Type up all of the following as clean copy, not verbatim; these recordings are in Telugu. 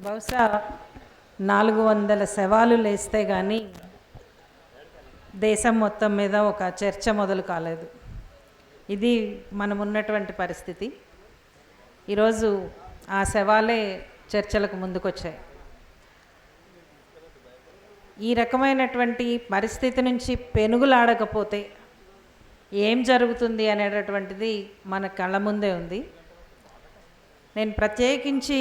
బహుశా 400 శవాలు లేస్తే కానీ దేశం మొత్తం మీద ఒక చర్చ మొదలు కాలేదు. ఇది మనం ఉన్నటువంటి పరిస్థితి. ఈరోజు ఆ శవాలే చర్చలకు ముందుకొచ్చాయి. ఈ రకమైనటువంటి పరిస్థితి నుంచి పెనుగులాడకపోతే ఏం జరుగుతుంది అనేటటువంటిది మన కళ్ళ ముందే ఉంది. నేను ప్రత్యేకించి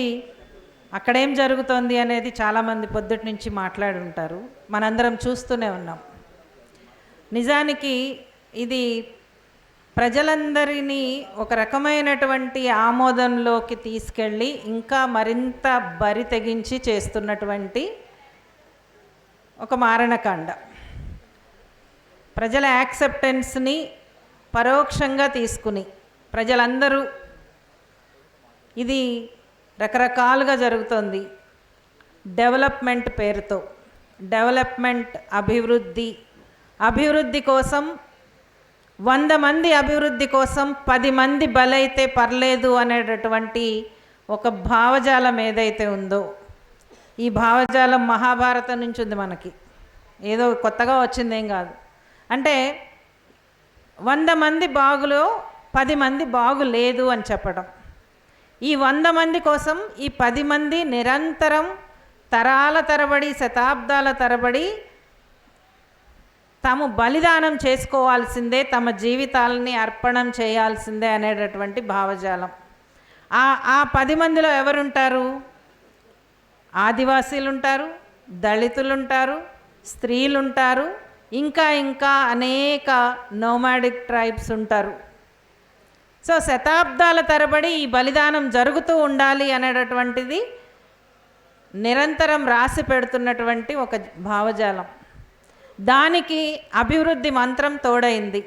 అక్కడేం జరుగుతోంది అనేది చాలామంది పొద్దుటి నుంచి మాట్లాడి ఉంటారు, మనందరం చూస్తూనే ఉన్నాం. నిజానికి ఇది ప్రజలందరినీ ఒక రకమైనటువంటి ఆమోదంలోకి తీసుకెళ్ళి ఇంకా మరింత బరి తెగించి చేస్తున్నటువంటి ఒక మారణకాండ. ప్రజల యాక్సెప్టెన్స్ని పరోక్షంగా తీసుకుని ప్రజలందరూ ఇది రకరకాలుగా జరుగుతోంది. డెవలప్మెంట్ పేరుతో డెవలప్మెంట్, అభివృద్ధి కోసం 100 మంది అభివృద్ధి కోసం 10 మంది బలైతే పర్లేదు అనేటటువంటి ఒక భావజాలం ఏదైతే ఉందో, ఈ భావజాలం మహాభారతం నుంచి ఉంది. మనకి ఏదో కొత్తగా వచ్చిందేం కాదు. అంటే 100 మంది బాగులో 10 మంది బాగు లేదు అని చెప్పడం. ఈ 100 మంది కోసం ఈ 10 మంది నిరంతరం తరాల తరబడి, శతాబ్దాల తరబడి తాము బలిదానం చేసుకోవాల్సిందే, తమ జీవితాలని అర్పణం చేయాల్సిందే అనేటటువంటి భావజాలం. ఆ 10 మందిలో ఎవరుంటారు? ఆదివాసీలు ఉంటారు, దళితులు ఉంటారు, స్త్రీలు ఉంటారు, ఇంకా అనేక నోమాడిక్ ట్రైబ్స్ ఉంటారు. సో శతాబ్దాల తరబడి ఈ బలిదానం జరుగుతూ ఉండాలి అనేటటువంటిది నిరంతరం రాసి పెడుతున్నటువంటి ఒక భావజాలం. దానికి అభివృద్ధి మంత్రం తోడైంది.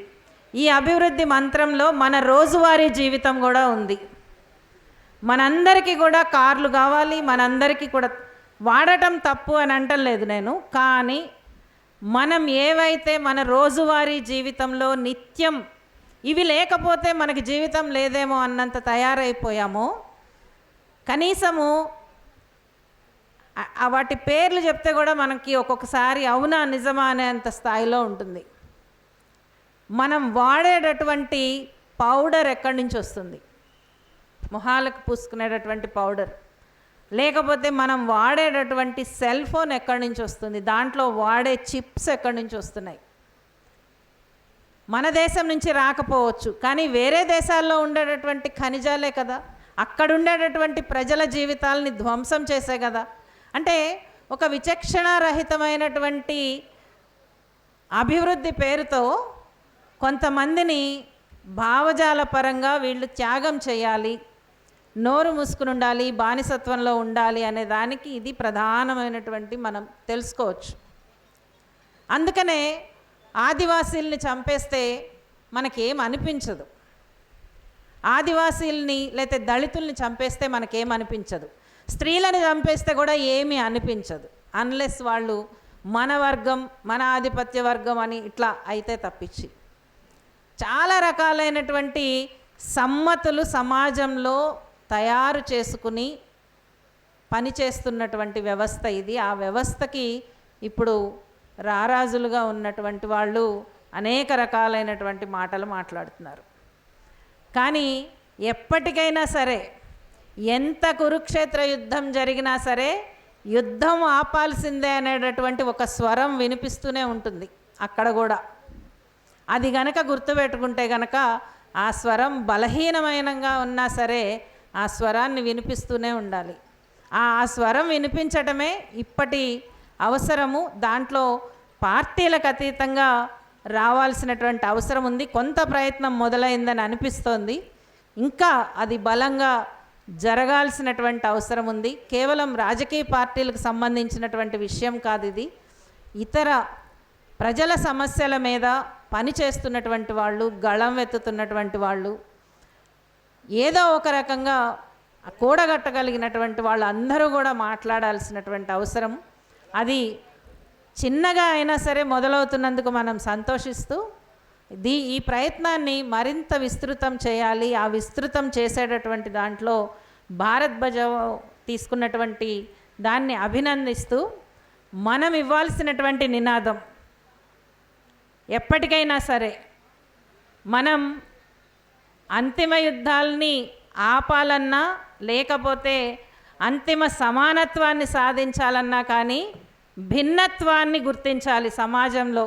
ఈ అభివృద్ధి మంత్రంలో మన రోజువారీ జీవితం కూడా ఉంది. మనందరికీ కూడా కార్లు కావాలి, మనందరికీ కూడా వాడటం తప్పు అని అంటలేదు నేను. కానీ మనం ఏవైతే మన రోజువారీ జీవితంలో నిత్యం ఇవి లేకపోతే మనకి జీవితం లేదేమో అన్నంత తయారైపోయామో, కనీసము వాటి పేర్లు చెప్తే కూడా మనకి ఒక్కొక్కసారి అవునా నిజమా అనేంత స్థాయిలో ఉంటుంది. మనం వాడేటటువంటి పౌడర్ ఎక్కడి నుంచి వస్తుంది? మొహాలకు పూసుకునేటటువంటి పౌడర్. లేకపోతే మనం వాడేటటువంటి సెల్ ఫోన్ ఎక్కడి నుంచి వస్తుంది? దాంట్లో వాడే చిప్స్ ఎక్కడి నుంచి వస్తున్నాయి? మన దేశం నుంచి రాకపోవచ్చు, కానీ వేరే దేశాల్లో ఉండేటటువంటి ఖనిజాలే కదా, అక్కడ ఉండేటటువంటి ప్రజల జీవితాలని ధ్వంసం చేసే కదా. అంటే ఒక విచక్షణారహితమైనటువంటి అభివృద్ధి పేరుతో కొంతమందిని భావజాల పరంగా వీళ్ళు త్యాగం చేయాలి, నోరు మూసుకుని ఉండాలి, బానిసత్వంలో ఉండాలి అనే దానికి ఇది ప్రధానమైనటువంటి మనం తెలుసుకోవచ్చు. అందుకనే ఆదివాసీల్ని చంపేస్తే మనకేం అనిపించదు, ఆదివాసీల్ని లేకపోతే దళితుల్ని చంపేస్తే మనకేం అనిపించదు, స్త్రీలను చంపేస్తే కూడా ఏమీ అనిపించదు, అన్లెస్ వాళ్ళు మన వర్గం, మన ఆధిపత్య వర్గం అని ఇట్లా అయితే తప్పించి. చాలా రకాలైనటువంటి సమ్మతులు సమాజంలో తయారు చేసుకుని పనిచేస్తున్నటువంటి వ్యవస్థ ఇది. ఆ వ్యవస్థకి ఇప్పుడు రారాజులుగా ఉన్నటువంటి వాళ్ళు అనేక రకాలైనటువంటి మాటలు మాట్లాడుతున్నారు. కానీ ఎప్పటికైనా సరే, ఎంత కురుక్షేత్ర యుద్ధం జరిగినా సరే యుద్ధం ఆపాల్సిందే అనేటటువంటి ఒక స్వరం వినిపిస్తూనే ఉంటుంది అక్కడ కూడా. అది గనక గుర్తుపెట్టుకుంటే గనక ఆ స్వరం బలహీనమైనగా ఉన్నా సరే ఆ స్వరాన్ని వినిపిస్తూనే ఉండాలి. ఆ స్వరం వినిపించటమే ఇప్పటి అవసరము. దాంట్లో పార్టీలకు అతీతంగా రావాల్సినటువంటి అవసరం ఉంది. కొంత ప్రయత్నం మొదలైందని అనిపిస్తోంది, ఇంకా అది బలంగా జరగాల్సినటువంటి అవసరం ఉంది. కేవలం రాజకీయ పార్టీలకు సంబంధించినటువంటి విషయం కాదు ఇది. ఇతర ప్రజల సమస్యల మీద పనిచేస్తున్నటువంటి వాళ్ళు, గళం ఎత్తుతున్నటువంటి వాళ్ళు, ఏదో ఒక రకంగా కూడగట్టగలిగినటువంటి వాళ్ళు అందరూ కూడా మాట్లాడాల్సినటువంటి అవసరం. అది చిన్నగా అయినా సరే మొదలవుతున్నందుకు మనం సంతోషిస్తూ ఈ ప్రయత్నాన్ని మరింత విస్తృతం చేయాలి. ఆ విస్తృతం చేసేటటువంటి దాంట్లో భారత్ బచావో తీసుకున్నటువంటి దాన్ని అభినందిస్తూ మనం ఇవ్వాల్సినటువంటి నినాదం ఎప్పటికైనా సరే మనం అంతిమ యుద్ధాలని ఆపాలన్నా లేకపోతే అంతిమ సమానత్వాన్ని సాధించాలన్నా కానీ భిన్నత్వాన్ని గుర్తించాలి. సమాజంలో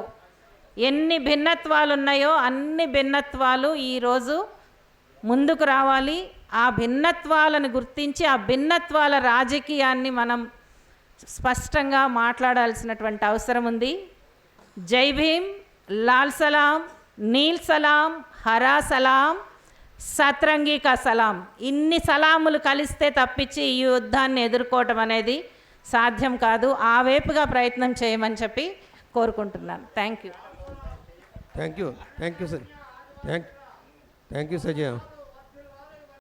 ఎన్ని భిన్నత్వాలు ఉన్నాయో అన్ని భిన్నత్వాలు ఈరోజు ముందుకు రావాలి. ఆ భిన్నత్వాలను గుర్తించి ఆ భిన్నత్వాల రాజకీయాన్ని మనం స్పష్టంగా మాట్లాడాల్సినటువంటి అవసరం ఉంది. జై భీమ్, లాల్ సలాం, నీల్ సలాం, హరా సలాం, సత్రంగి కా సలాం. ఇన్ని సలాములు కలిస్తే తప్పించి ఈ యుద్ధాన్ని ఎదుర్కోవటం అనేది సాధ్యం కాదు. ఆ వైపుగా ప్రయత్నం చేయమని చెప్పి కోరుకుంటున్నాను. Thank you. Thank you sir. Thank you Sajay.